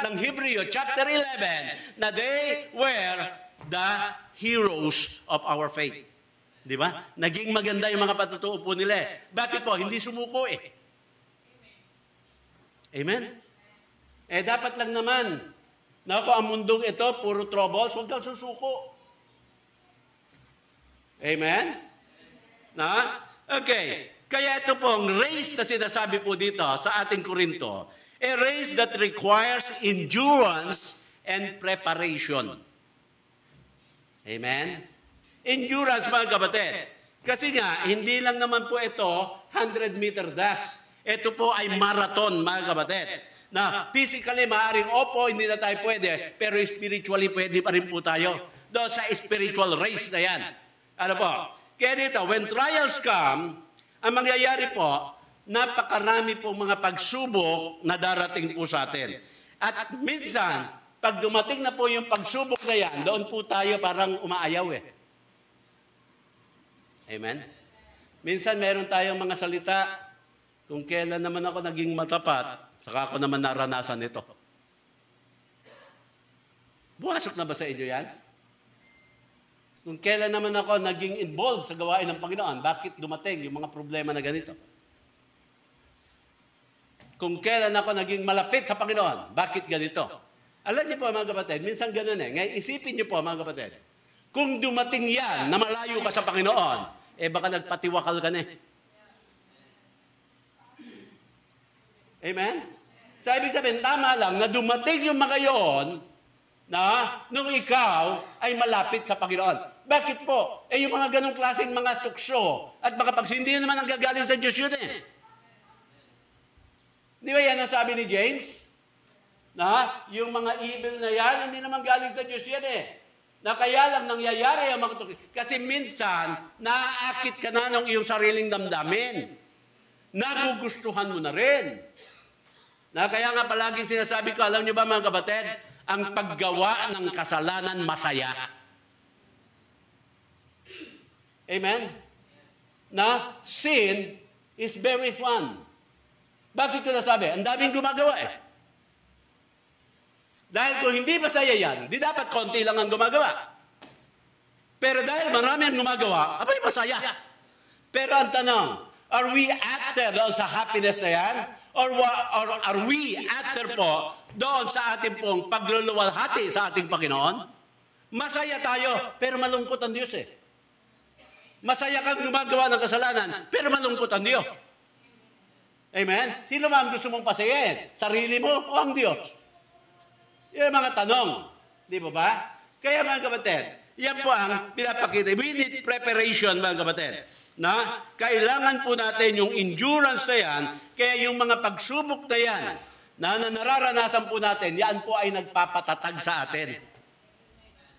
aklat ng Hebreo chapter 11 na they were the heroes of our faith. Di ba? Naging maganda yung mga patutuo po nila. Bakit po? Hindi sumuko eh. Amen? Dapat lang naman na ako ang mundong ito, puro troubles, huwag kang susuko. Amen? Na? Okay. Kaya ito pong race na sinasabi po dito sa ating Korinto, a race that requires endurance and preparation. Amen? Endurance, mga kapatid. Kasi nga, hindi lang naman po ito 100-meter dash. Ito po ay marathon, mga kapatid. Na physically, maaaring opo, hindi na tayo pwede, pero spiritually pwede pa rin po tayo. Doon sa spiritual race na yan. Ano po? Kaya dito, when trials come, ang mangyayari po, napakarami po mga pagsubok na darating po sa atin. At minsan, pag dumating na po yung pagsubok na yan, doon po tayo parang umaayaw eh. Amen? Minsan meron tayong mga salita, kung kailan naman ako naging matapat, saka ako naman naranasan ito. Buwasok na ba sa inyo yan? Kung kailan naman ako naging involved sa gawain ng Panginoon, bakit dumating yung mga problema na ganito? Kung kailan ako naging malapit sa Panginoon, bakit ganito? Alam niyo po mga kapatid, minsan ganun eh. Ngayon isipin niyo po mga kapatid, kung dumating yan na malayo ka sa Panginoon, baka nagpatiwakal ka na eh. Amen? So, ibig sabihin, tama lang na dumating yung mga yun na nung ikaw ay malapit sa Panginoon. Bakit po? Yung mga ganong klaseng mga tukso at mga hindi naman ang gagaling sa Diyos yun eh. Di ba yan ang sabi ni James? Na yung mga evil na yan, hindi naman galing sa Diyos yan eh. Na kaya lang nangyayari ang mga tukso. Kasi minsan, naaakit ka na ng iyong sariling damdamin. Nagugustuhan mo na rin. Na kaya nga palaging sinasabi ko, alam niyo ba mga kapatid, ang paggawa ng kasalanan masaya. Amen? Na sin is very fun. Bakit ko nasabi? Ang daming gumagawa eh. Dahil kung hindi masaya yan, di dapat konti lang ang gumagawa. Pero dahil marami ang gumagawa, abay masaya. Pero ang tanong, are we active doon sa happiness na yan? Or are we active po doon sa ating pong pagluluwalhati sa ating Panginoon? Masaya tayo, pero malungkot ang Diyos eh. Masaya kang gumagawa ng kasalanan, pero malungkot ang Diyos. Amen? Sino ba ang gusto mong pasayahin? Sarili mo o ang Diyos? Yung mga tanong. Di ba ba? Kaya mga kapatid, yan po ang pinapakita. We need preparation mga kapatid. Na kailangan po natin yung endurance na yan, kaya yung mga pagsubok na yan, na nararanasan po natin, yan po ay nagpapatatag sa atin.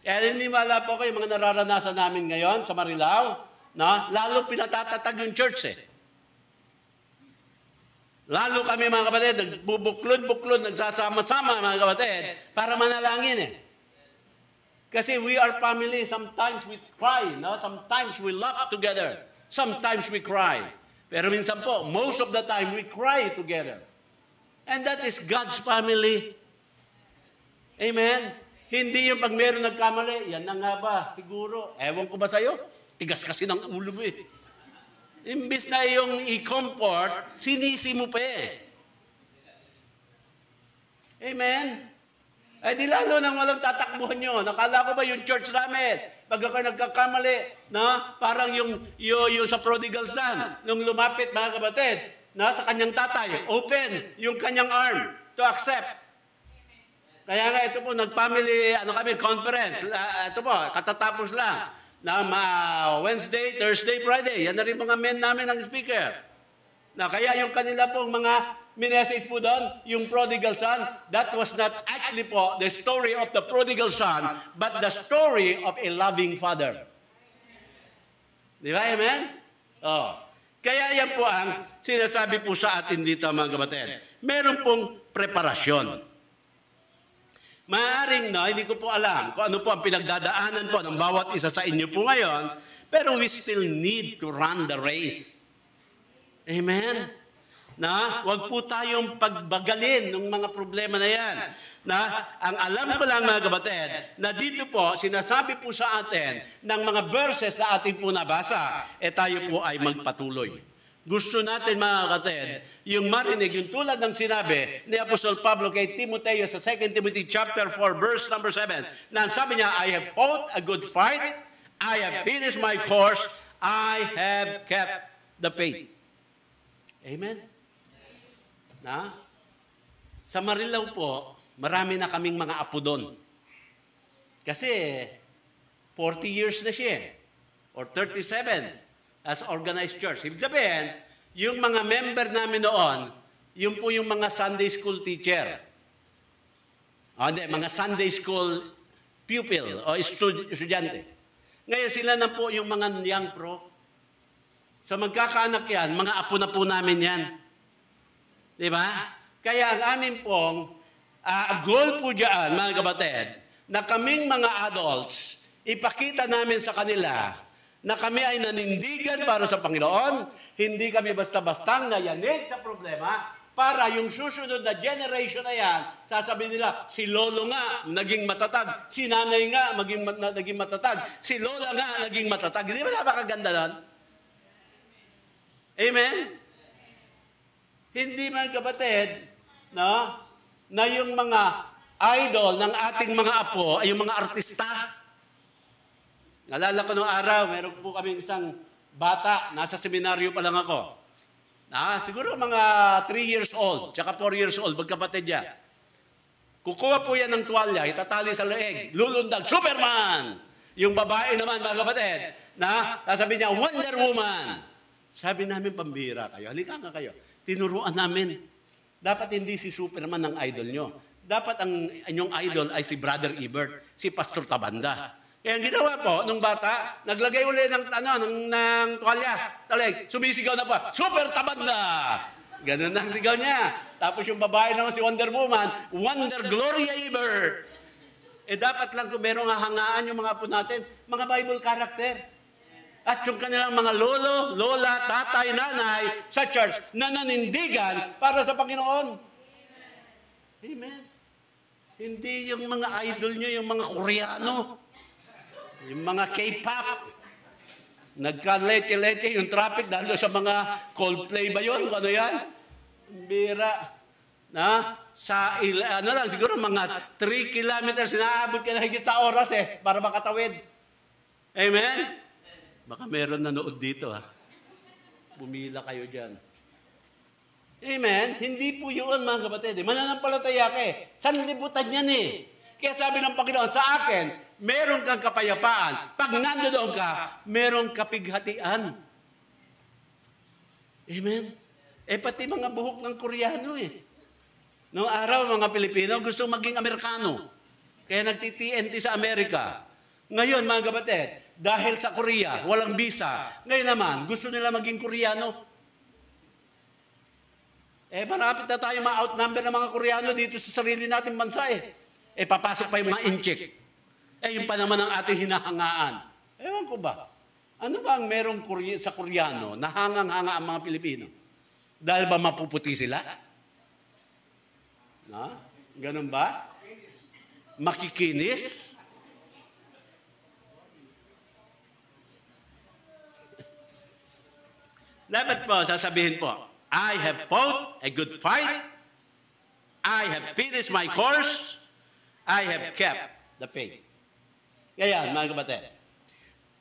Kaya hindi mala po kayo mga nararanasan namin ngayon sa Marilao, na lalo pinatatatag yung church eh. Lalo kami mga kapatid, nagbubuklod-buklod, nagsasama-sama mga kapatid, para manalangin eh. Kasi we are family, sometimes we cry, no? Sometimes we laugh together. Sometimes we cry. Pero minsan po, most of the time, we cry together. And that is God's family. Amen? Hindi yung pag meron nagkamali, yan na nga ba, siguro. Ewan ko ba sa'yo? Tigas kasi ng ulo mo eh. Imbis na yung i-comfort, sinisi mo pa eh. Amen? Ay di lalo nang walang tatakbuhan nyo. Nakala ko ba yung church namin, pag ako nagkakamali, na parang yung sa prodigal son, nung lumapit mga kapatid, na sa kanyang tatay, open yung kanyang arm to accept. Kaya nga ito po, nag-family conference. Ito po, katatapos lang. Na Wednesday, Thursday, Friday. Yan na rin mga men namin ang speaker. Na kaya yung kanila pong mga minessage po doon, yung prodigal son, that was not actually po the story of the prodigal son, but the story of a loving father. Di ba? Amen? Oh. Kaya yan po ang sinasabi po sa atin dito mga kapatid. Meron pong preparasyon. Maaaring hindi ko po alam kung ano po ang pinagdadaanan po ng bawat isa sa inyo po ngayon, pero we still need to run the race. Amen? Na wag po tayong pagbagalin ng mga problema na yan. Na ang alam ko lang mga kapatid, na dito po, sinasabi po sa atin ng mga verses na ating po nabasa, tayo po ay magpatuloy. Gusto natin mga kapatid, yung marinig, yung tulad ng sinabi ni Apostol Pablo kay Timoteo sa 2 Timothy chapter 4 verse number 7, na sabi niya, I have fought a good fight, I have finished my course, I have kept the faith. Amen? Na? Sa Marilao po, marami na kaming mga apo doon. Kasi 40 years na siya, or 37 as organized church. Ibig sabihin, yung mga member namin noon, yun po yung mga Sunday school teacher. Mga Sunday school pupil o estudyante. Ngayon sila na po yung mga young pro. So magkakaanak yan, mga apo na po namin yan. Di ba? Kaya ang amin pong goal po dyan, mga kapatid, na kaming mga adults, ipakita namin sa kanila na kami ay nanindigan para sa Panginoon, hindi kami basta-bastang nayanig sa problema, para yung susunod na generation na yan, sasabihin nila, si Lolo nga naging matatag, si Nanay nga naging matatag, si Lola nga naging matatag. Hindi ba napakaganda nun? Amen? Hindi mga kapatid, no? Na yung mga idol ng ating mga apo ay yung mga artista. Nalala ko nung araw, meron po kami isang bata, nasa seminaryo pa lang ako. Siguro mga 3 years old, tsaka 4 years old, magkapatid niya. Kukuha po yan ng tuwalya, itatali sa leeg, lulundag, Superman! Yung babae naman, mga kapatid, sasabihin niya, Wonder Woman! Sabi namin, pambira kayo, halika nga kayo. Tinuruan namin, dapat hindi si Superman ang idol nyo. Dapat ang inyong idol ay si Brother Ebert, si Pastor Tabanda. Kaya ang ginawa po, nung bata, naglagay uli ng tuwalya, talig, sumisigaw na pa, Super Tabanda! Ganun ang sigaw niya. Tapos yung babae naman si Wonder Woman, Wonder Gloria Ebert. Dapat lang kung merong hahangaan yung mga apo natin, mga Bible character. At yung kanilang mga lolo, lola, tatay, nanay sa church na nanindigan para sa Panginoon. Amen. Hindi yung mga idol nyo, yung mga Koreano. Yung mga K-pop, nagka-lete-lete yung traffic dahil sa mga Coldplay ba yun? Ano yan? Bira. Siguro mga 3 kilometers, inaabot ka na higit sa oras para makatawid. Amen? Baka meron nanood dito Bumila kayo dyan. Amen? Hindi po yun mga kapatid. Mananampalataya ka sanlibutan yan Kaya sabi ng Panginoon sa akin, meron kang kapayapaan. Pag nandoon ka, merong kapighatian. Amen? Pati mga buhok ng Koreano Noong araw, mga Pilipino, gusto maging Amerikano. Kaya nagti-TNT sa Amerika. Ngayon, mga kapatid, dahil sa Korea, walang visa. Ngayon naman, gusto nila maging Koreano. Marapit na tayo ma-outnumber ng mga Koreano dito sa sarili nating bansa papasok pa yung mga incheck. Yung pa naman ang ating hinahangaan. Ewan ko ba? Ano ba ang merong sa Koreano na hangang-hanga ang mga Pilipino? Dahil ba mapuputi sila? Ganun ba? Makikinis? Dapat po, sasabihin po, I have fought a good fight. I have finished my course. I have kept the faith. Kaya, mga kapatid,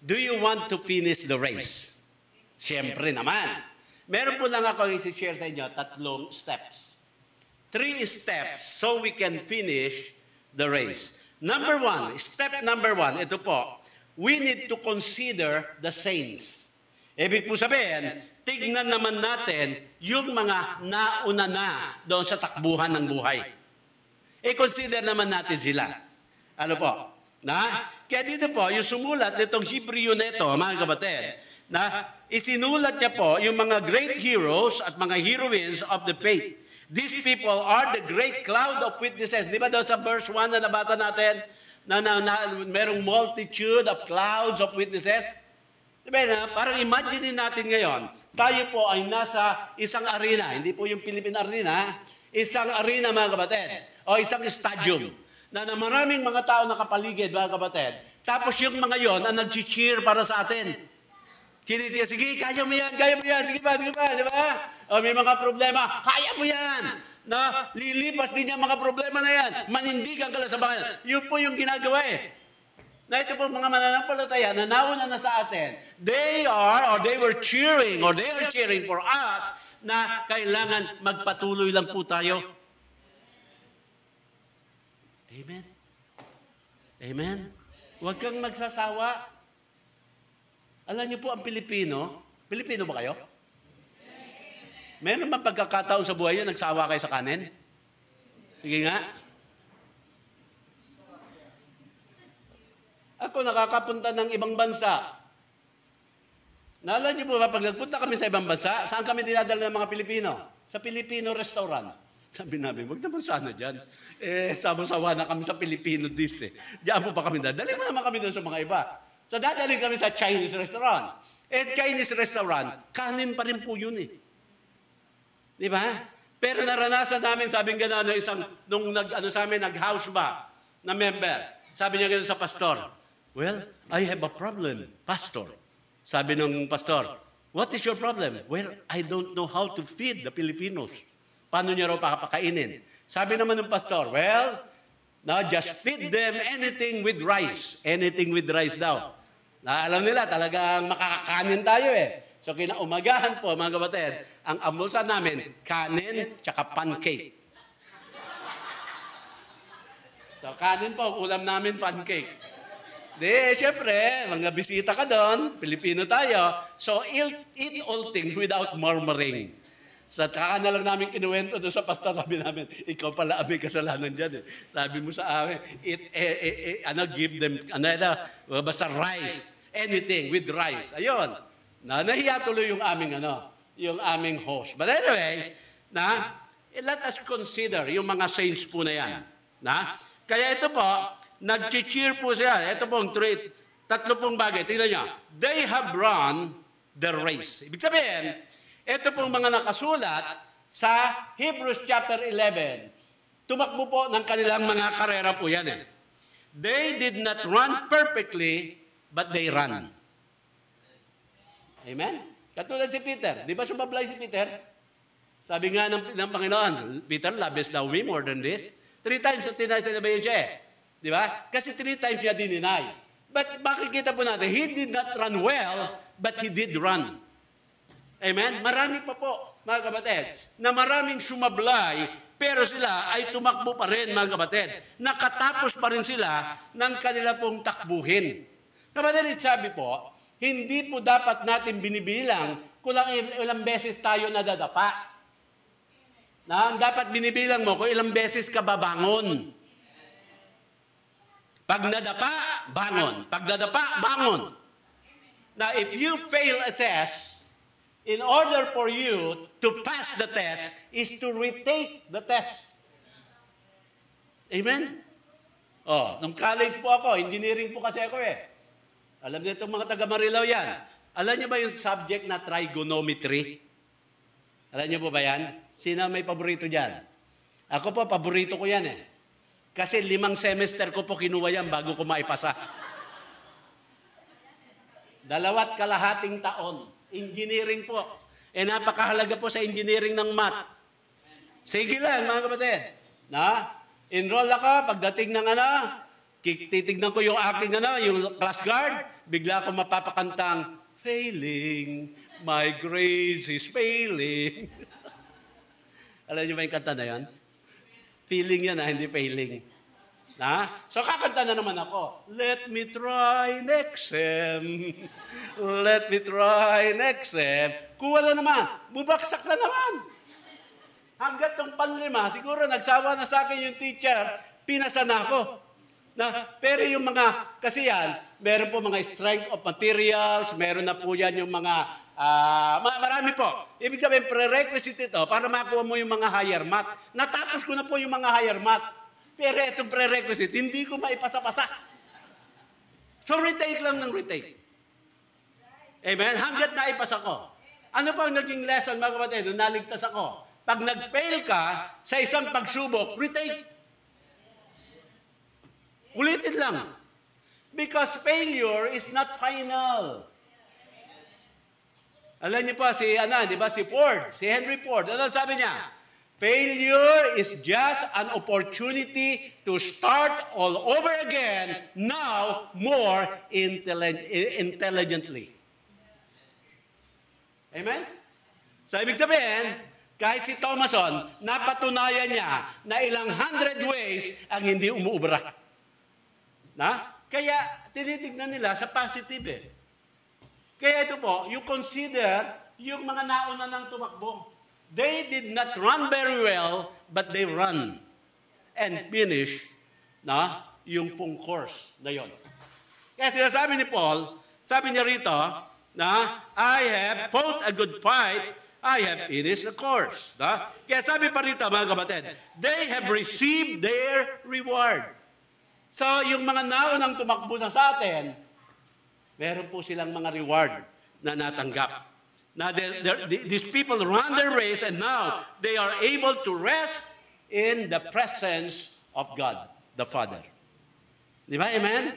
do you want to finish the race? Siyempre naman. Meron po lang ako i-share sa inyo 3 steps. 3 steps so we can finish the race. Step number 1, ito po, we need to consider the saints. Ibig po sabihin, tignan naman natin yung mga nauna na doon sa takbuhan ng buhay. I-consider naman natin sila. Ano po? Kaya dito po, yung sumulat nitong Hebreo neto, mga kapatid, isinulat niya po yung mga great heroes at mga heroines of the faith. These people are the great cloud of witnesses. Di ba doon sa verse 1 na nabasa natin, na merong multitude of clouds of witnesses? Diba na, parang imagine natin ngayon, tayo po ay nasa isang arena, hindi po yung Philippine Arena, isang arena mga kapatid, o isang stadium, na maraming mga tao nakapaligid mga kapatid. Tapos yung mga yon ang nag-cheer para sa atin. Kinitiya, sige, kaya mo yan, sige pa, di ba? O may mga problema, kaya mo yan. Na lilipas din yung mga problema na yan. Manindigan ka lang sa bayan. Yun po yung ginagawa eh. Na ito po mga mananampalataya na nauna na sa atin, they are cheering for us na kailangan magpatuloy lang po tayo. Amen? Amen? Huwag kang magsasawa. Alam niyo po ang Pilipino ba kayo? Meron ba pagkakataon sa buhay yun, nagsawa kayo sa kanin? Sige nga. Ako nakakapunta ng ibang bansa. Naalala niyo po ba, pag nagpunta kami sa ibang bansa, saan kami dinadala ng mga Pilipino? Sa Filipino restaurant. Sabi namin, wag naman sana dyan. Sama-sawa na kami sa Filipino dish eh. Diyan po ba kami dadali mo naman kami doon sa mga iba. So dadali kami sa Chinese restaurant. Chinese restaurant, kanin pa rin po yun eh. Di ba? Pero naranasan namin, sabing gano'n, nung nag-house ba na member, sabi niya gano'n sa pastor, well, I have a problem, pastor. Sabi ng pastor, what is your problem? Well, I don't know how to feed the Filipinos. Paano niya raw pakapakainin? Sabi naman ng pastor, well, now just feed them anything with rice. Anything with rice daw. Na alam nila, talagang makakakanin tayo eh. So kinaumagahan po, mga kapatid, ang amulsan namin, kanin tsaka pancake. So kanin po, ulam namin pancake. Siyempre, mga bisita ka doon, Pilipino tayo, so eat all things without murmuring. Sa kaka na lang namin kinuwento doon sa pastor, sabi namin, ikaw pala may kasalanan dyan eh. Sabi mo sa amin, give them, basta rice, anything with rice. Ayun. Nahiya tuloy yung aming host. But anyway, let us consider yung mga saints po na yan. Kaya ito po, nag-cheer po siya. Ito pong tatlo pong bagay. Tingnan niyo. They have run the race. Ibig sabihin, ito pong mga nakasulat sa Hebrews chapter 11. Tumakbo po ng kanilang mga karera po yan eh. They did not run perfectly, but they ran. Amen? Katulad si Peter. Di ba sumablay si Peter? Sabi nga ng Panginoon, Peter, loves thou me more than this? 3 times na tinabayan siya eh. Di ba? Kasi 3 times siya dininay. But makikita po natin, he did not run well, but he did run. Amen? Marami pa po, mga kapatid, na maraming sumablay, pero sila ay tumakbo pa rin, mga kapatid. Nakatapos pa rin sila ng kanila pong takbuhin. Kapatid, sabi po, hindi po dapat natin binibilang kung ilang beses tayo nadadapa. Ang dapat binibilang mo kung ilang beses ka babangon. Pag nadapa, bangon. Pag nadapa, bangon. Now, if you fail a test, in order for you to pass the test, is to retake the test. Amen? Nung college po ako, engineering po kasi ako eh. Alam niyo itong mga taga-Marilao yan. Alam niyo ba yung subject na trigonometry? Alam niyo po ba yan? Sino may paborito dyan? Ako po, paborito ko yan eh. Kasi 5 semester ko po kinuha yan bago ko maipasa. 2.5 taon. Engineering po. Napakahalaga po sa engineering ng math. Sige lang, mga kapatid. Enroll ako, pagdating ng titignan ko yung aking yung class guard, bigla ako mapapakantang, failing, my grace is failing. Alam niyo ba yung kanta na yan? Feeling yan hindi failing. So kakanta na naman ako. Let me try next sem. Let me try next sem. Kuha na naman. Bubaksak na naman. Hanggat tong panlima, siguro nagsawa na sa akin yung teacher, pinasa na ako. Pero yung mga, kasi yan, meron po mga strength of materials, meron na po yan yung mga, marami po. Ibig sabihin, prerequisite ito para makuha mo yung mga higher math. Natapos ko na po yung mga higher math. Pero itong prerequisite, hindi ko maipasa-pasa. So retake lang ng retake. Amen? Hanggat naipasa ko. Ano pa ang naging lesson, mga kapatid, nung naligtas ako? Pag nag-fail ka sa isang pagsubok, retake. Ulitin lang. Because failure is not final. Alam niyo pa si Ford, si Henry Ford. Ano sabi niya? Failure is just an opportunity to start all over again, now more intelligently. Amen? So, ibig sabihin, kahit si Thomason, napatunayan niya na ilang 100 ways ang hindi umuubra. Kaya, tinitignan nila sa positive eh. Kaya ito po, you consider yung mga nauna ng tumakbo. They did not run very well, but they run and finish yung pong course na yon. Kaya sinasabi ni Paul, sabi niya rito, I have fought a good fight, I have finished the course. Kaya sabi pa rito, mga kapatid, they have received their reward. So, yung mga naunang tumakbo sa atin, meron po silang mga reward na natanggap. Now, these people run their race and now they are able to rest in the presence of God, the Father. Di ba? Amen?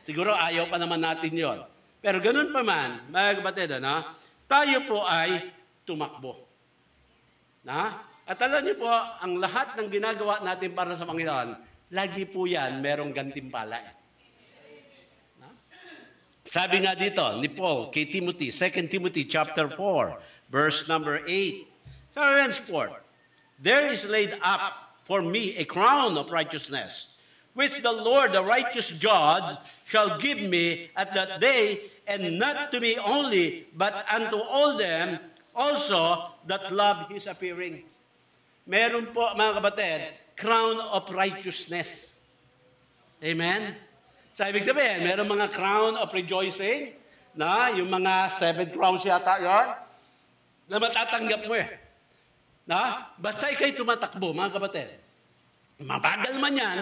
Siguro ayaw pa naman natin yon. Pero ganun pa man, mga kapatid, tayo po ay tumakbo. At alam niyo po, ang lahat ng ginagawa natin para sa Panginoon, lagi po yan, merong gantimpala. Sabi nga dito ni Paul kay Timothy, 2 Timothy chapter 4, verse number 8. Sabi henceforth, there is laid up for me a crown of righteousness, which the Lord, the righteous judge, shall give me at that day, and not to me only, but unto all them also that love His appearing. Meron po, mga kapatid, crown of righteousness. Amen? So, ibig sabihin, meron mga crown of rejoicing, yung mga 7 crowns yata yon, na matatanggap mo eh. Basta ikay tumatakbo, mga kapatid. Mabagal man yan,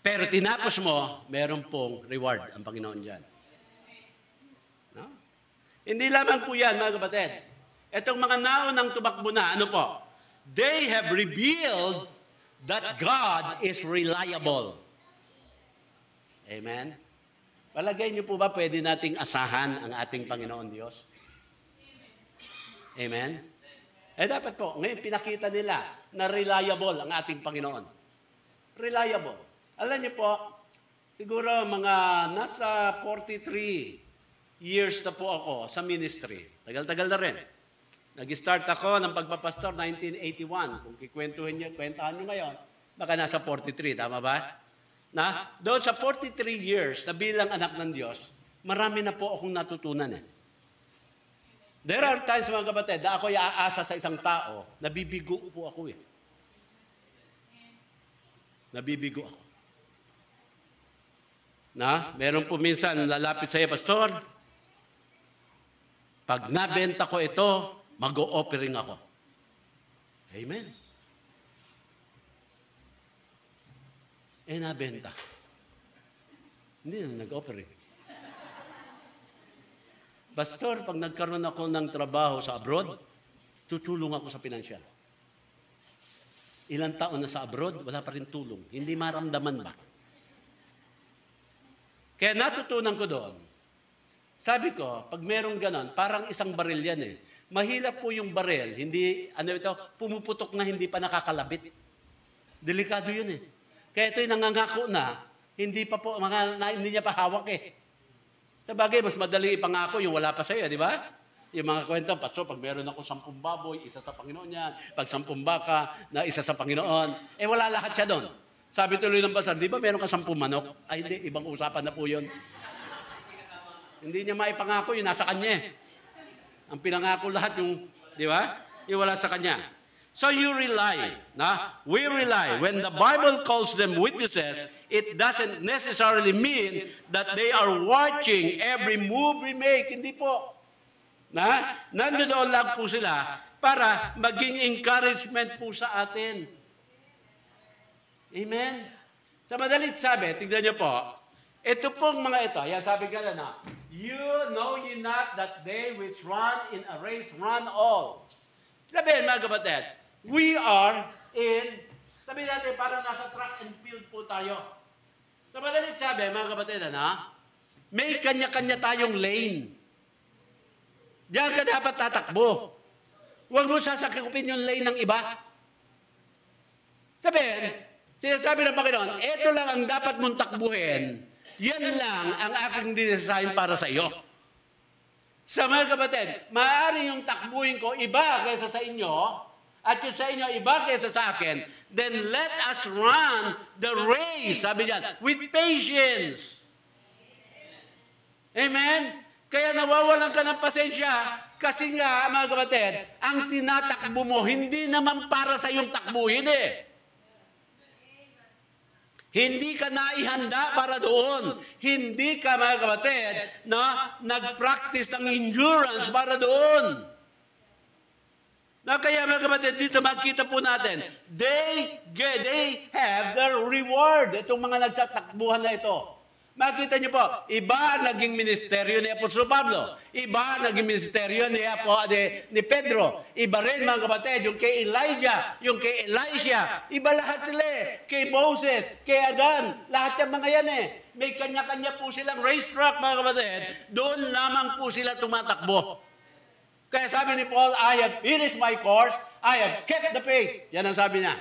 pero tinapos mo, meron pong reward ang Panginoon dyan. Hindi lamang po yan, mga kapatid. Itong mga naunang tumakbo na, ano po? They have revealed that God is reliable. Amen? Palagay niyo po ba pwede nating asahan ang ating Panginoon Diyos? Amen? Dapat po, ngayon pinakita nila na reliable ang ating Panginoon. Reliable. Alam niyo po, siguro mga nasa 43 years na po ako sa ministry. Tagal-tagal na rin. Nag-start ako ng pagpapastor 1981. Kung kwentahan niyo ngayon, baka nasa 43, tama ba? Doon sa 43 years na bilang anak ng Diyos, marami na po akong natutunan eh. There are times, mga kapatid, na ako'y aasa sa isang tao, nabibigo po ako eh. Nabibigo ako. Meron po minsan lalapit sa'yo, Pastor, pag nabenta ko ito, mag-o-offering ako. Amen. Nabenta. Hindi na nag-offering. Pastor, pag nagkaroon ako ng trabaho sa abroad, tutulong ako sa pinansyal. Ilang taon na sa abroad, wala pa rin tulong. Hindi maramdaman ba? Kaya natutunan ko doon, sabi ko, pag merong ganon, parang isang baril yan eh. Mahirap po yung baril, hindi, pumuputok na hindi pa nakakalabit. Delikado yun eh. Kaya ito'y nangangako na, hindi niya pa hawak eh. Sa bagay, mas madali ipangako yung wala pa sa'yo, di ba? Yung mga kwento, Pastor, pag meron ako 10 baboy, isa sa Panginoon yan. Pag 10 baka, na isa sa Panginoon. Wala lahat siya doon. Sabi tuloy ng pastor, di ba meron ka 10 manok? Ay, hindi, ibang usapan na po yun. Hindi niya maipangako, yun nasa kanya eh. Ang pinangako lahat yung, di ba? Yung wala sa kanya. So you rely, we rely. When the Bible calls them witnesses, it doesn't necessarily mean that they are watching every move we make. Hindi po. Nandoon lang po sila para maging encouragement po sa atin. Amen? Sa madalit sabi, tignan niyo po, ito pong mga ito, yan sabi ka na, You know ye not that they which run in a race run all. Sabihin mga kapatid, we are in, sabihin natin parang nasa track and field po tayo. Sa madalit sabi mga kapatid, may kanya-kanya tayong lane. Diyan ka dapat tatakbo. Huwag mo sasakupin yung lane ng iba. Sabihin, sinasabi ng Panginoon, ito lang ang dapat mong takbuhin. Yan lang ang aking design para sa iyo. Sa mga kapatid, maaari yung takbuhin ko iba kaysa sa inyo, at yung sa inyo iba kaysa sa akin, then let us run the race, sabi diyan, with patience. Amen? Kaya nawawalan ka ng pasensya, kasi nga, mga kapatid, ang tinatakbo mo, hindi naman para sa iyong takbuhin eh. Hindi ka naihanda para doon. Hindi ka, mga kapatid, nag-practice ng endurance para doon. Kaya, mga kapatid, dito makita po natin, they have their reward. Itong mga nagsatakbuhan na ito. Makita niyo po, iba naging ministeryo ni Apostol Pablo. Iba naging ministeryo ni Pedro. Iba rin mga kapatid, yung kay Elijah, yung kay Elisha. Iba lahat sila eh. Kay Moses, kay Adan. Lahat yung mga yan eh. May kanya-kanya po silang racetrack mga kapatid. Doon lamang po sila tumatakbo. Kaya sabi ni Paul, I have finished my course. I have kept the faith. Yan ang sabi niya.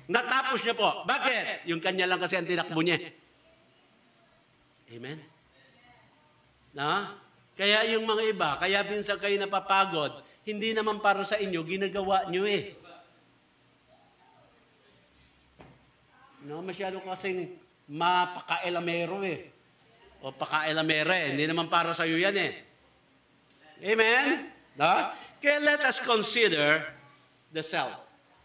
Natapos niya po. Bakit? Yung kanya lang kasi ang tinakbo niya. Amen? Kaya yung mga iba, kaya minsan kayo napapagod, hindi naman para sa inyo, ginagawa nyo eh. Masyado kasing mapaka-elamero eh. O paka-elamere, hindi naman para sa iyo yan eh. Amen? Kaya let us consider the self.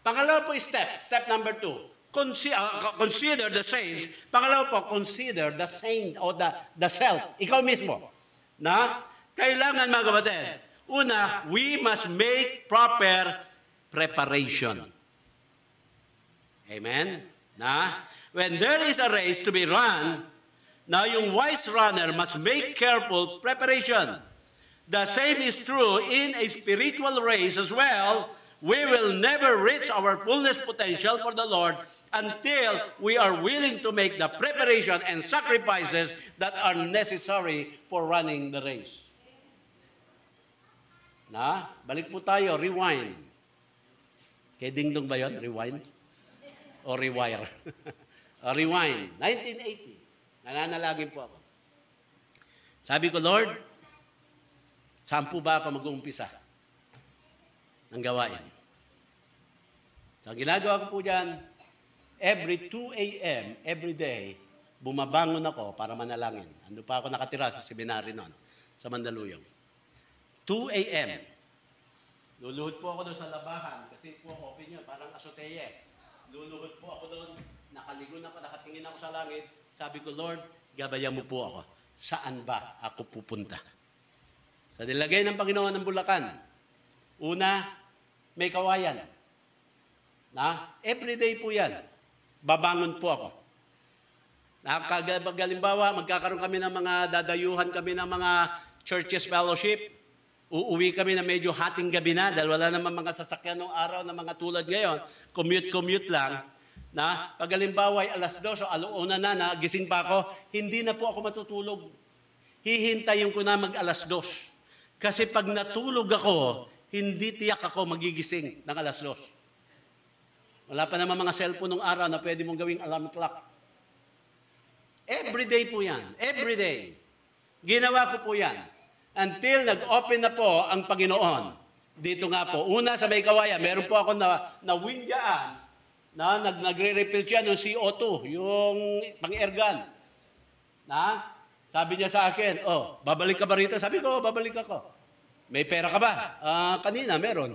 Pangalawa po step number 2. Consider the saints. Pangalawa po, consider the saint o the self. Ikaw mismo. Kailangan mga kapatid. Una, we must make proper preparation. Amen? When there is a race to be run, yung wise runner must make careful preparation. The same is true in a spiritual race as well. We will never reach our fullest potential for the Lord until we are willing to make the preparation and sacrifices that are necessary for running the race. Balik po tayo, rewind. Kay Dingdong ba yun? Rewind? O rewire? Rewind. 1980. Nananalangin po ako. Sabi ko, Lord, saan po ba ako mag-uumpisa ng gawain? So, ang ginagawa ko po dyan, every 2 a.m., every day, bumabangon ako para manalangin. Ando pa ako nakatira sa seminary noon, sa Mandaluyong. 2 a.m. Luluhod po ako doon sa labahan, kasi po open yun, parang azotea. Luluhod po ako doon, nakaligo na ako, nakatingin ako sa langit. Sabi ko, Lord, gabayan mo po ako. Saan ba ako pupunta? Sa nilagay ng Panginoon ng Bulacan, una, may kawayan. Everyday po yan. Babangon po ako. Halimbawa, magkakaroon kami ng mga dadayuhan kami ng mga churches fellowship. Uuwi kami na medyo hating gabi na dahil wala naman mga sasakyan ng araw na mga tulad ngayon. Commute lang. Pag halimbawa ay 2:00 o 1:00 na, gising pa ako, hindi na po ako matutulog. Hihintayin ko na mag 2:00. Kasi pag natulog ako, hindi tiyak ako magigising ng 2:00. Wala pa naman mga cellphone ng araw na pwede mong gawing alarm clock. Everyday po yan. Everyday. Ginawa ko po yan. Until nag-open na po ang Panginoon. Dito nga po. Una sa may kawayan, meron po ako na windyaan nagre-refill siya ng CO2, yung pang-ergan. Sabi niya sa akin, babalik ka ba rito? Sabi ko, babalik ako. May pera ka ba? Kanina, meron.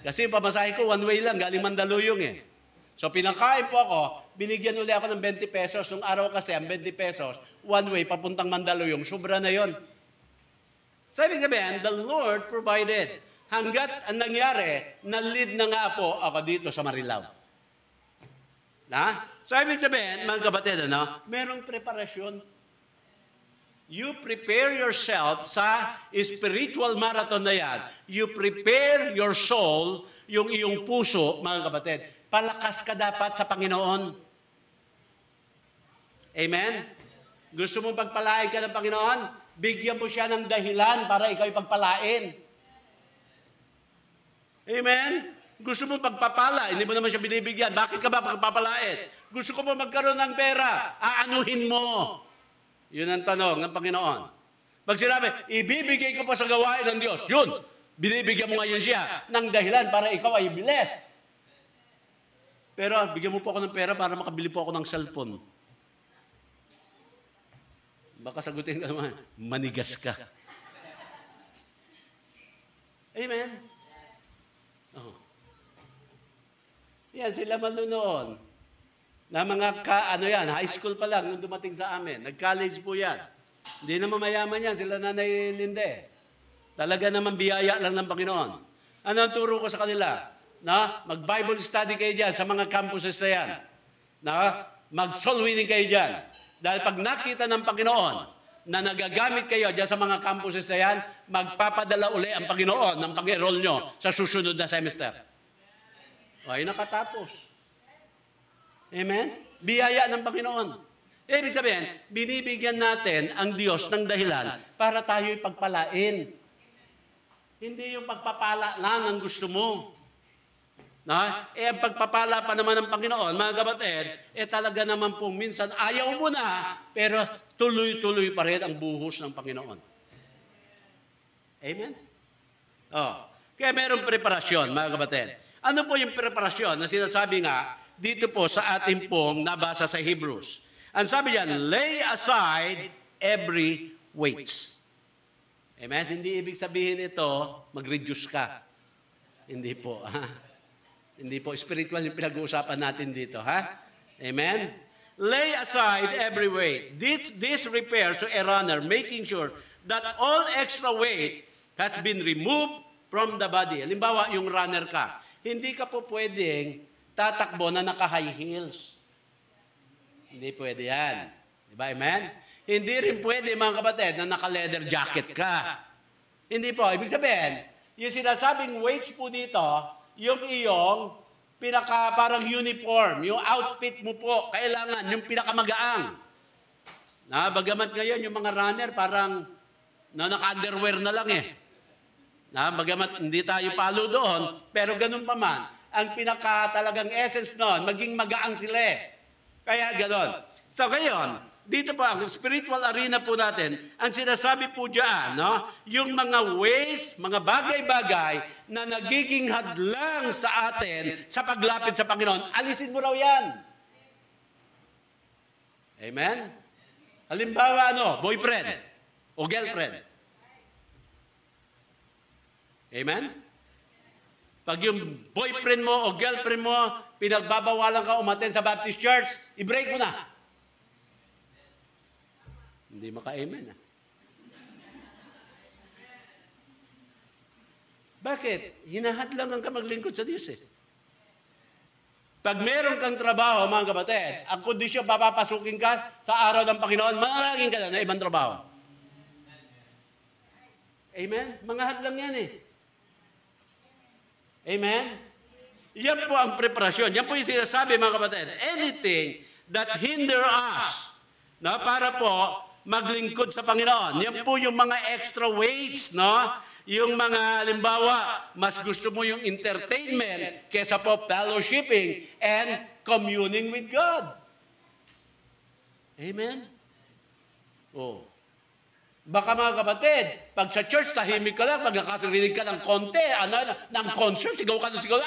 Kasi pamasahe ko, one way lang, galing Mandaluyong eh. So pinakain po ako, binigyan uli ako ng 20 pesos. Yung araw kasi, ang 20 pesos, one way, papuntang Mandaluyong, sobra na yon. Sabi sabihin, the Lord provided. Hanggat ang nangyari, na-lead na nga po ako dito sa Marilao. Sabi sabihin, mga kapatid, merong preparasyon. You prepare yourself sa spiritual marathon na yan. You prepare your soul, yung iyong puso, mga kapatid. Palakas ka dapat sa Panginoon. Amen? Gusto mo pagpalain ka ng Panginoon? Bigyan mo siya ng dahilan para ikaw ipagpalain. Amen? Gusto mo pagpapala, hindi mo naman siya binibigyan. Bakit ka ba pagpapalain? Gusto ko mo magkaroon ng pera, aanuhin mo. Yun ang tanong ng Panginoon. Pag sinabi, ibibigay ko pa sa gawain ng Diyos, yun, binibigyan mo ngayon siya ng dahilan para ikaw ay blessed. Pero bigyan mo po ako ng pera para makabili po ako ng cellphone. Baka sagutin ka naman, manigas ka. Amen? Oh. Yan, sila malunoon. Na mga high school pa lang nung dumating sa amin. Nag-college po yan. Hindi naman mayaman yan, sila Nanay Linde. Talaga naman biyaya lang ng Panginoon. Ano ang turo ko sa kanila? Na mag-Bible study kayo dyan sa mga campuses na yan. Na mag-soul winning kayo dyan. Dahil pag nakita ng Panginoon na nagagamit kayo dyan sa mga campuses na yan, magpapadala uli ang Panginoon ng pag-enroll nyo sa susunod na semester. Ay, nakatapos. Amen? Biyaya ng Panginoon. Ibig sabihin, binibigyan natin ang Diyos ng dahilan para tayo ipagpalain. Hindi yung pagpapala lang ang gusto mo. Ang pagpapala pa naman ng Panginoon, mga kapatid, talaga naman pong minsan ayaw mo na, pero tuloy-tuloy pa rin ang buhos ng Panginoon. Amen? Kaya mayroong preparasyon, mga kapatid. Ano po yung preparasyon na sinasabi nga dito po sa ating pong nabasa sa Hebrews? Ang sabi diyan, lay aside every weight. Amen? Hindi ibig sabihin ito, mag-reduce ka. Hindi po. Hindi po spiritual yung pinag-uusapan natin dito. Amen? Lay aside every weight. This refers to a runner, making sure that all extra weight has been removed from the body. Halimbawa, yung runner ka. Hindi ka po pwedeng tatakbo na naka-high heels. Hindi pwede yan. Diba, amen? Hindi rin pwede, mga kapatid, na naka-leather jacket ka. Hindi po. Ibig sabihin, yung sinasabing weights po dito, yung iyong parang uniform, yung outfit mo po, kailangan, yung pinakamagaang. Bagamat ngayon, yung mga runner, parang naka-underwear na lang bagamat hindi tayo palo doon, pero ganun pa man, ang talagang essence noon, maging magaang sila Kaya ganon. So ngayon, dito po ang spiritual arena po natin, ang sinasabi po dyan, yung mga ways, mga bagay-bagay na nagiging hadlang sa atin sa paglapit sa Panginoon, alisin mo raw yan. Amen? Halimbawa, boyfriend o girlfriend. Amen? Pag yung boyfriend mo o girlfriend mo, pinagbabawalan ka umattend sa Baptist Church, i-break mo na. Hindi maka-amen. Bakit? Hinahadlangan ka maglingkod sa Diyos Pag meron kang trabaho, mga kapatid, ang kondisyon papapasukin ka sa araw ng Panginoon, manalangin ka na ibang trabaho. Amen? Mga hadlang yan Amen? Yan po ang preparasyon. Yan po yung sinasabi, mga kapatid. Anything that hinder us para po maglingkod sa Panginoon. Yan po yung mga extra weights, Yung mga, halimbawa, mas gusto mo yung entertainment kesa po fellowshipping and communing with God. Amen? Baka mga kapatid, pag sa church, tahimik ka lang, pag nakasarinig ka ng konti, ng concert, sigaw ka na sigaw,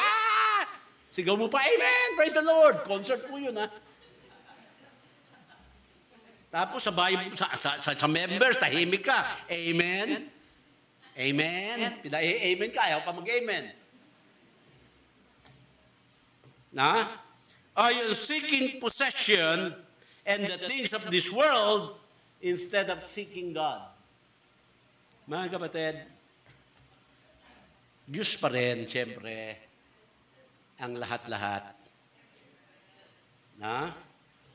sigaw mo pa, amen, praise the Lord. Concert po yun, Tapos sa members, tahimik ka, amen, amen, amen ka, ayaw pa mag-amen. Are you seeking possession and the things of this world instead of seeking God? Mga kapatid, Diyos pa rin, siyempre, ang lahat-lahat.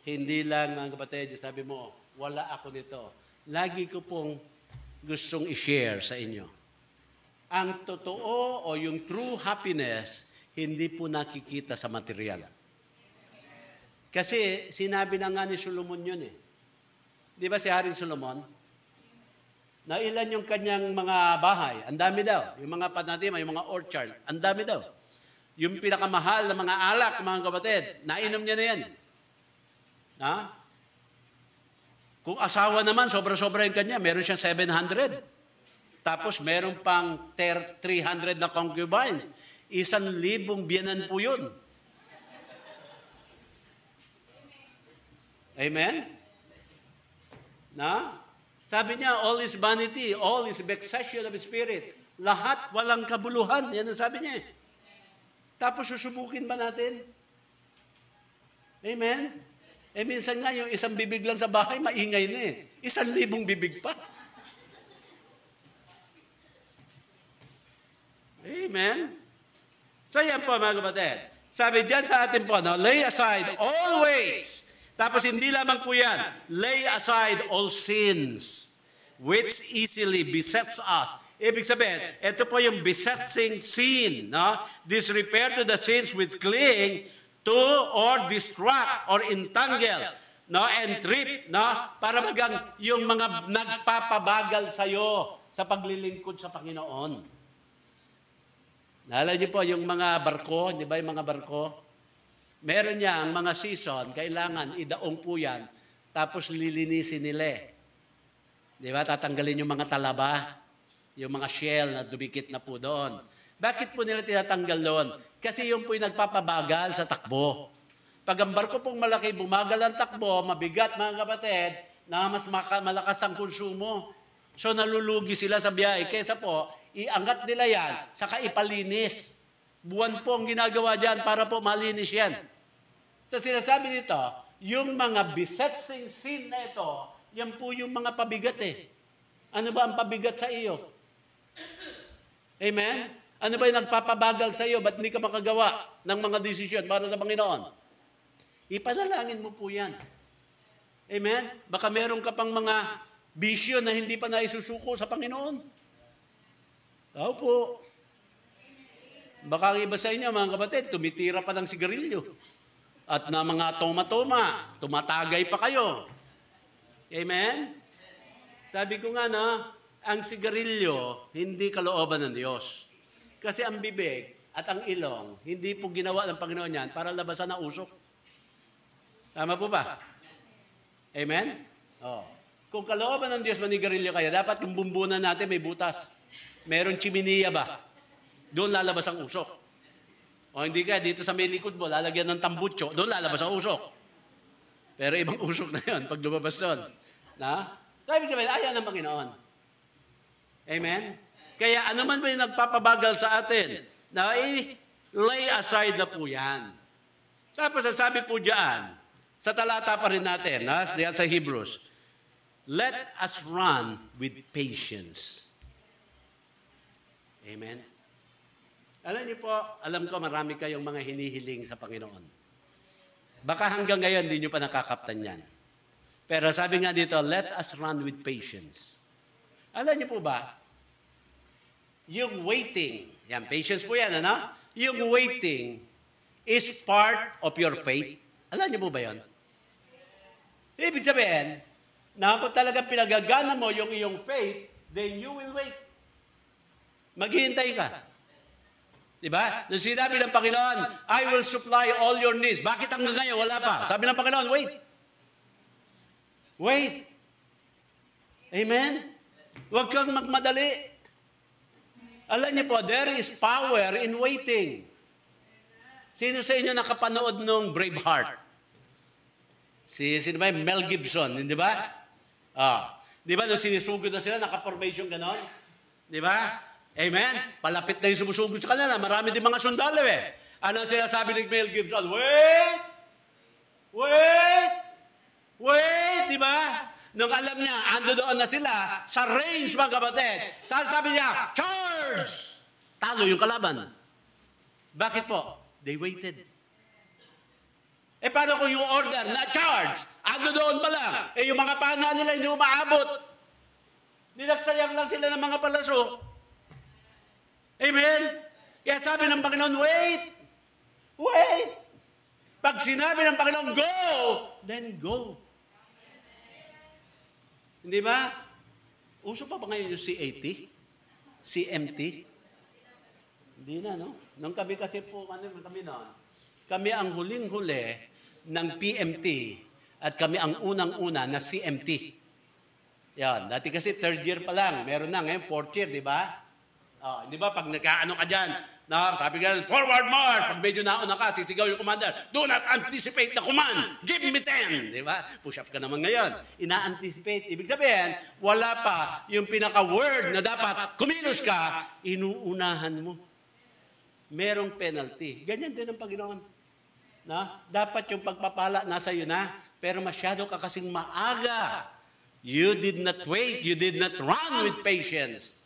Hindi lang, mga kapatid, sabi mo, wala ako nito. lagi ko pong gustong i-share sa inyo. Ang totoo o yung true happiness, hindi po nakikita sa material. Kasi sinabi na nga ni Solomon yun eh. Di ba si Haring Solomon? Na ilan yung kanyang mga bahay? Ang dami daw. Yung mga panatima, yung mga orchard, ang dami daw. Yung pinakamahal na mga alak, mga kapatid, nainom niya na yan. Ha? Kung asawa naman, sobra-sobra yung kanya, meron siyang 700. Tapos meron pang 300 na concubines. 1,000 biyanan po yun. Amen? Na? Sabi niya, all is vanity, all is vexation of spirit. Lahat walang kabuluhan. Yan ang sabi niya. Tapos susubukin ba natin? Amen? Eh minsan nga yung 1 bibig lang sa bahay, maingay na eh. 1,000 bibig pa. Amen? So yan po mga kapatid. Sabi dyan sa atin po, no, lay aside all weights. Tapos hindi lamang po yan, lay aside all sins which easily besets us. Ibig sabihin, ito po yung besetting sin. No? This refer to the sins which cling to or distract or entangle, no, and trip, no, para magang yung mga nagpapabagal sa iyo sa paglilingkod sa Panginoon. Naalala niyo po yung mga barko, di ba yung mga barko? Meron niya ang mga season, kailangan idaong po yan, tapos lilinisin nila. Di ba? Tatanggalin yung mga talaba, yung mga shell na dumikit na po doon. Bakit po nila tinatanggal doon? Kasi yung po yung nagpapabagal sa takbo. Pag ang barko pong malaki, bumagal ang takbo, mabigat mga kapatid, na mas malakas ang konsumo. So nalulugi sila sa biyahe. Kaysa po, iangat nila yan, saka ipalinis. Buwan po ang ginagawa dyan para po malinis yan. So sinasabi dito, yung mga besetting sin na ito, yan po yung mga pabigat eh. Ano ba ang pabigat sa iyo? Amen? Ano ba yung nagpapabagal sa iyo? Ba't hindi ka makagawa ng mga desisyon para sa Panginoon? Ipanalangin mo po yan. Amen? Baka meron ka pang mga bisyo na hindi pa naisusuko sa Panginoon. Tao po. Baka ang iba sa inyo, mga kapatid, tumitira pa ng sigarilyo. At na mga toma-toma, tumatagay pa kayo. Amen? Sabi ko nga na, ang sigarilyo, hindi kalooban ng Diyos. Kasi ang bibig at ang ilong, hindi po ginawa ng Panginoon yan para labasan ang usok. Tama po ba? Amen? Oh. Kung kalooban ng Diyos manigarilyo kayo, dapat yung bumbunan natin may butas. Meron chiminiya ba? Doon lalabas ang usok. O hindi ka, dito sa may likod mo, lalagyan ng tambutso, doon lalabas ang usok. Pero ibang usok na yun pag lumabas doon. Na? Sabi ka ba, ayaw ng Panginoon. Amen? Kaya ano man ba yung nagpapabagal sa atin, na lay aside na po yan. Tapos sabi po dyan, sa talata pa rin natin, diyan sa Hebrews, let us run with patience. Amen? Alam niyo po, alam ko marami kayong mga hinihiling sa Panginoon. Baka hanggang ngayon, hindi niyo pa nakakaptan yan. Pero sabi nga dito, let us run with patience. Alam niyo po ba, yung waiting, yan, patience po yan, ano? Yung waiting is part of your faith. Alam niyo po ba yan? Ibig sabihin, na kung talagang pinagagana mo yung iyong faith, then you will wait. Maghihintay ka. Diba? Nung sinabi ng Panginoon, I will supply all your needs. Bakit hanggang ngayon wala pa? Sabi ng Panginoon, wait. Wait. Amen? Huwag kang magmadali. Alam niyo po, there is power in waiting. Sino sa inyo nakapanood nung Braveheart? Sino ba? Mel Gibson, di ba? Di ba nung sinisugod na sila, naka-formation ganon? Di ba? Amen? Palapit na yung sumusugod sa kanila. Marami din mga sundalo eh. Ano sila sabi ni Mel Gibson? Wait! Wait! Wait! Di ba? Nung alam niya, ando doon na sila sa range mga kapatid. Sabi niya, charge! Talo yung kalaban. Bakit po? They waited. Paano kung yung order na charge? Ando doon pa lang. Yung mga pana nila hindi umaabot. Ninagsayang lang sila ng mga palaso. Amen? Kaya sabi ng Panginoon, wait! Wait! Pag sinabi ng Panginoon, go! Then go. Hindi ba? Uso pa ba ngayon yung CAT? CMT? Hindi na, no? Nung kami kasi po, kami ang huling-huli ng PMT at kami ang unang-una na CMT. Yan. Dati kasi third year pa lang. Meron na. Ngayon fourth year, di ba? Di ba? Pag nagkaano ka dyan, sabi ka, forward march. Pag medyo nauna ka, sisigaw yung commander, do not anticipate the command. Give me 10. Di ba? Push up ka naman ngayon. Ina-anticipate. Ibig sabihin, wala pa yung pinaka-word na dapat kumilos ka, inuunahan mo. Merong penalty. Ganyan din ang Panginoon. Dapat yung pagpapala nasa iyo na, pero masyado ka kasing maaga. You did not wait. You did not run with patience.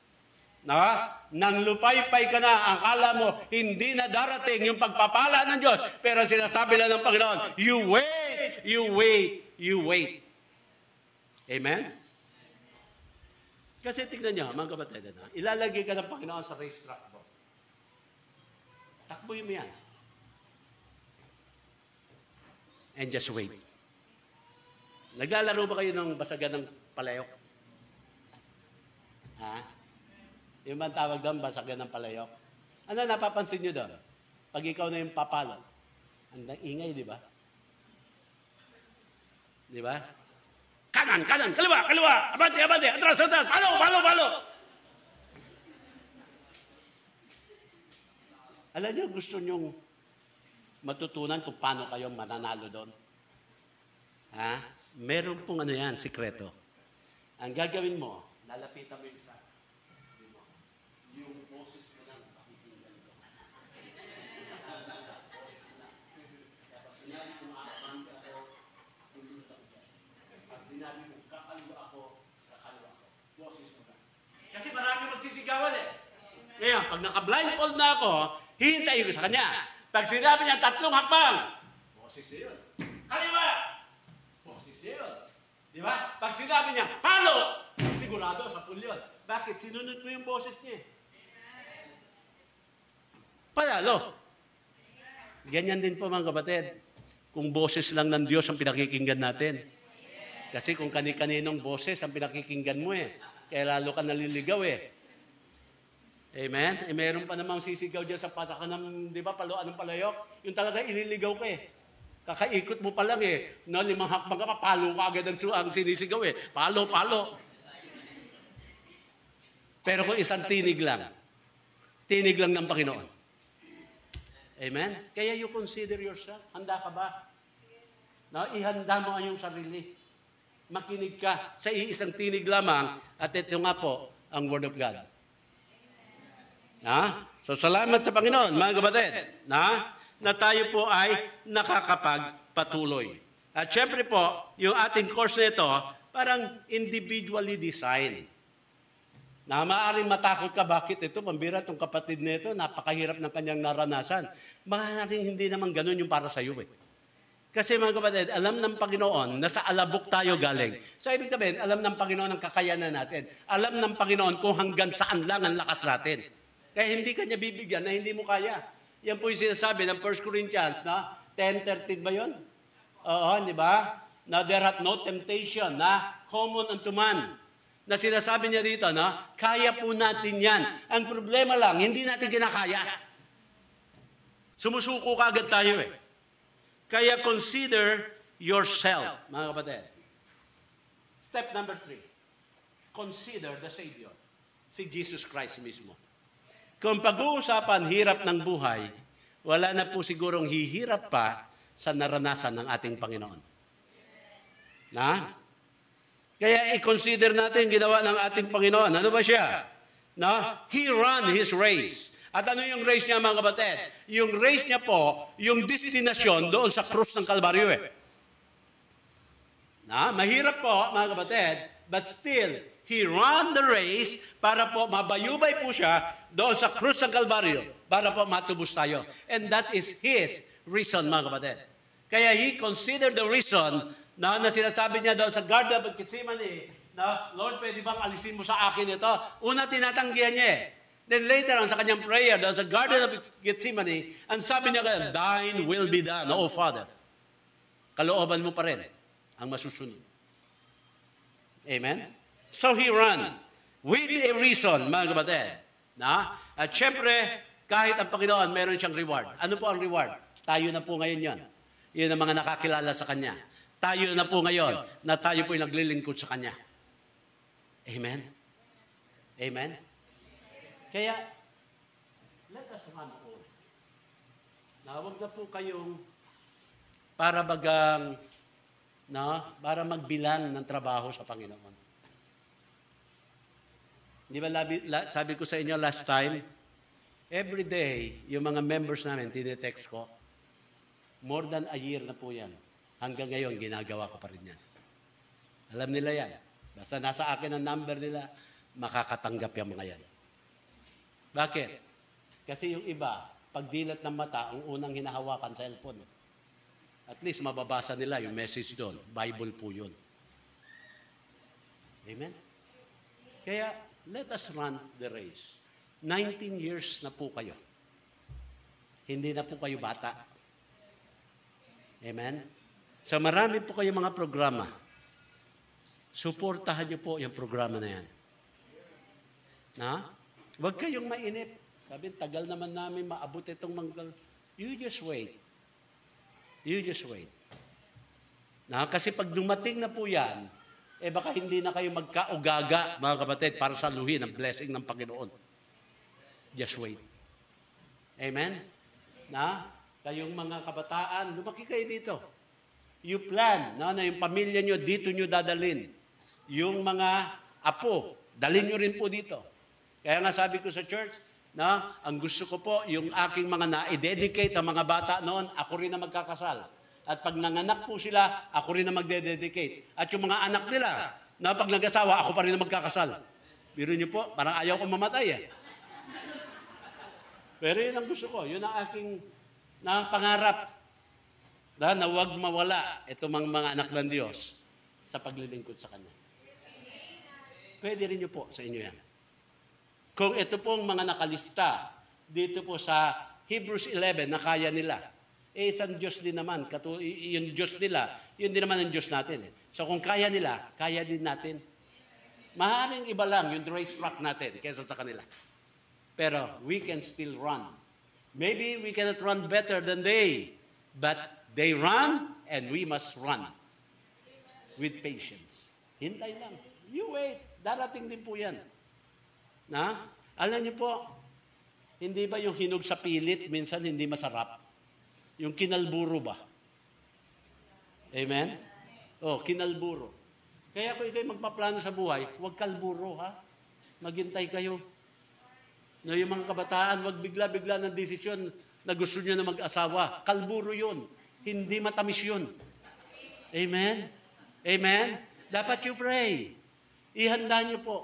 Nang lupay-pay ka na, akala mo, hindi na darating yung pagpapala ng Diyos. Pero sinasabi lang ng Panginoon, you wait, you wait, you wait. Amen? Kasi tignan nyo, mga kapatid, ilalagay ka ng Panginoon sa racetrack mo. Takboy mo yan. And just wait. Naglalaro ba kayo ng basagan ng palayok? Yung man tawag doon, basagan ng palayok. Ano napapansin nyo doon? Pag ikaw na yung papalo, ang ingay, di ba? Di ba? Kanan, kanan, kaliwa, kaliwa, abante, abante, atras, atras, palo, palo, palo. Alam nyo, gusto nyong matutunan kung paano kayo mananalo doon? Meron pong sikreto. Ang gagawin mo, lalapitan mo yung isa. Yung boses mo lang, pakikinggan ko. Kapag sinabi mo, maabang ako, tulutang ka. Pag sinabi mo, kakaliwa ako, boses mo lang. Kasi marami magsisigawan Ngayon, pag naka-blindfold na ako, hihintayin ko sa kanya. Pag sinabi niya 3 hakbang, boses na yun. Kaliwa! Di ba? Pag sinabi niya, palo! Sigurado, sa pulyon. Bakit? Sinunod mo yung boses niya. Panalo. Ganyan din po mga kapatid. Kung boses lang ng Diyos ang pinakikinggan natin. Kasi kung kani-kaninong boses ang pinakikinggan mo kaya lalo ka naliligaw Amen? Meron pa namang sisigaw dyan sa pasakan ng, di ba, paluan ng palayok. Yung talaga ililigaw ka Kakaikot mo pa lang 5 hakbang ka pa, palo ka agad ang sinisigaw Palo, palo. Pero kung isang tinig lang ng Panginoon. Amen? Kaya you consider yourself. Handa ka ba? Ihanda mo ang iyong sarili. Makinig ka sa isang tinig lamang at ito nga po ang Word of God. So salamat sa Panginoon, mga kapatid. Na tayo po ay nakakapagpatuloy. At syempre po, yung ating course nito, parang individually designed. Maaaring matakot ka, bakit ito, pambira itong kapatid nito, napakahirap ng kanyang naranasan. Maaaring hindi naman ganun yung para sa iyo Kasi mga kapatid, alam ng Panginoon na sa alabok tayo galing. So ibig sabihin, alam ng Panginoon ang kakayanan natin. Alam ng Panginoon kung hanggang saan lang ang lakas natin. Kaya hindi kanya bibigyan na hindi mo kaya. Yan po yung sinasabi ng 1 Corinthians, 10:13 ba yun? Oo, di ba? Now there hath no temptation common unto man. Na sinasabi niya dito, kaya po natin yan. Ang problema lang, hindi natin kinakaya. Sumusuko kagad tayo Kaya consider yourself, mga kapatid. Step number 3. Consider the Savior. Si Jesus Christ mismo. Kung pag-uusapan hirap ng buhay, wala na po sigurong hihirap pa sa naranasan ng ating Panginoon. Kaya i-consider natin ginawa ng ating Panginoon. Ano ba siya? He ran His race. At ano yung race niya, mga kapatid? Yung race niya po, yung destinasyon doon sa krus ng Kalbaryo Mahirap po, mga kapatid, but still, He ran the race para po mabayubay po siya doon sa krus ng Kalbaryo para po matubos tayo. And that is His reason, mga kapatid. Kaya He considered the reason na sinasabi niya doon sa Garden of Gethsemane na, Lord, pwede bang alisin mo sa akin ito? Una, tinatanggihan niya eh. Then later on, sa kanyang prayer, doon sa Garden of Gethsemane, ang sabi niya kaya, thine will be done, O Father. Kalooban mo pa rin ang masusunod. Amen? So he ran with a reason, mga kapatid. At syempre, kahit ang Panginoon, meron siyang reward. Ano po ang reward? Tayo na po ngayon yan. Yun ang mga nakakilala sa Kanya. Tayo na po ngayon na tayo po yung naglilingkod sa Kanya. Amen? Amen? Kaya, let us run on. Huwag na po kayong para para magbilang ng trabaho sa Panginoon. Di ba sabi ko sa inyo last time, every day, yung mga members namin, tinetext ko, more than a year na po yan. Hanggang ngayon, ginagawa ko pa rin yan. Alam nila yan. Basta nasa akin ang number nila, makakatanggap yung mga yan. Bakit? Kasi yung iba, pagdilat ng mata, ang unang hinahawakan sa cellphone. At least mababasa nila yung message doon. Bible po yun. Amen? Kaya, let us run the race. 19 years na po kayo. Hindi na po kayo bata. Amen? So marami po kayo mga programa. Suportahan niyo po yung programa na yan. Huwag kayong mainip. Sabi, tagal naman namin maabot itong manggal. You just wait. You just wait. Kasi pag dumating na po yan, baka hindi na kayo magkaugaga, mga kapatid, para saluhin ang blessing ng Panginoon. Just wait. Amen? Kayong mga kabataan, lumaki kayo dito. You plan, na yung pamilya nyo, dito nyo dadalin. Yung mga apo, dalhin nyo rin po dito. Kaya nga sabi ko sa church, ang gusto ko po, yung aking mga na-dedicate na mga bata noon, ako rin na magkakasal. At pag nanganak po sila, ako rin na magde-dedicate. At yung mga anak nila, na pag nag-asawa, ako pa rin na magkakasal. Biro nyo po, parang ayaw ko mamatay eh. Pero yun ang gusto ko, yun ang aking pangarap. Na huwag mawala itong mga anak ng Diyos sa paglilingkod sa Kanya. Pwede rin nyo po sa inyo yan. Kung ito pong mga nakalista, dito po sa Hebrews 11 na kaya nila, isang Diyos din naman, yung Diyos nila, yun din naman ang Diyos natin. So kung kaya nila, kaya din natin. Maaaring iba lang yung racetrack natin kaysa sa kanila. Pero we can still run. Maybe we cannot run better than they, but they run and we must run with patience. Hintay lang. You wait. Darating din po yan. Alam niyo po, hindi ba yung hinog sa pilit minsan hindi masarap? Yung kinalburo ba? Amen? Kinalburo. Kaya kung ikaw magpaplano sa buhay, huwag kalburo ha. Maghintay kayo. Yung mga kabataan, huwag bigla-bigla ng desisyon na gusto nyo na mag-asawa. Kalburo yun. Hindi matamis yun. Amen? Amen? Dapat you pray. Ihanda nyo po.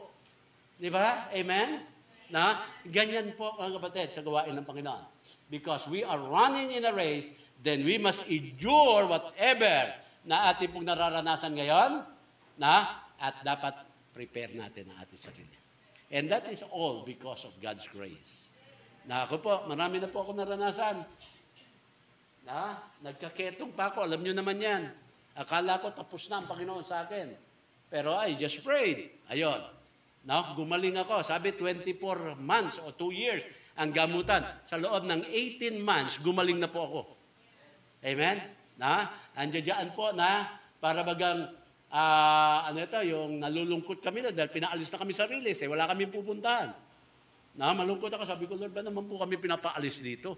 Di ba? Amen? Ganyan po, mga kapatid, sa gawain ng Panginoon. Because we are running in a race, then we must endure whatever na ating pong nararanasan ngayon, at dapat prepare natin ang ating sarili. And that is all because of God's grace. Ako po, marami na po ako naranasan. Nagkaketong pa ako, alam nyo naman yan. Akala ko tapos na ang Panginoon sa akin. Pero I just prayed. Ayun. Gumaling ako. Sabi 24 months o 2 years ang gamutan. Sa loob ng 18 months, gumaling na po ako. Amen? Andiyan po para bagang, yung nalulungkot kami dahil pinaalis na kami sa release. Wala kami pupuntahan. Malungkot ako. Sabi ko, Lord, ba naman po kami pinapaalis dito?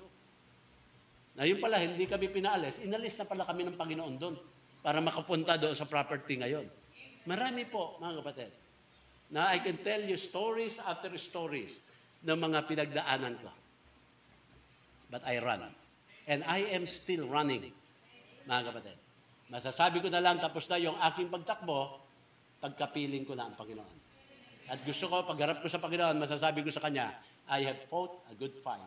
Yun pala, hindi kami pinaalis. Inalis na pala kami ng Panginoon doon para makapunta doon sa property ngayon. Marami po, mga kapatid. I can tell you stories after stories ng mga pinagdaanan ko. But I run. And I am still running, mga kapatid. Masasabi ko na lang, tapos na yung aking pagtakbo, pagkapiling ko na ang Panginoon. At gusto ko, pagharap ko sa Panginoon, masasabi ko sa Kanya, I have fought a good fight.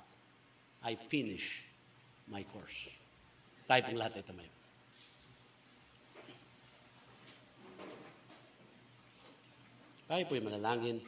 I finish my course. Tayo pong lahat ito mayo. Tayo po'y manalangin.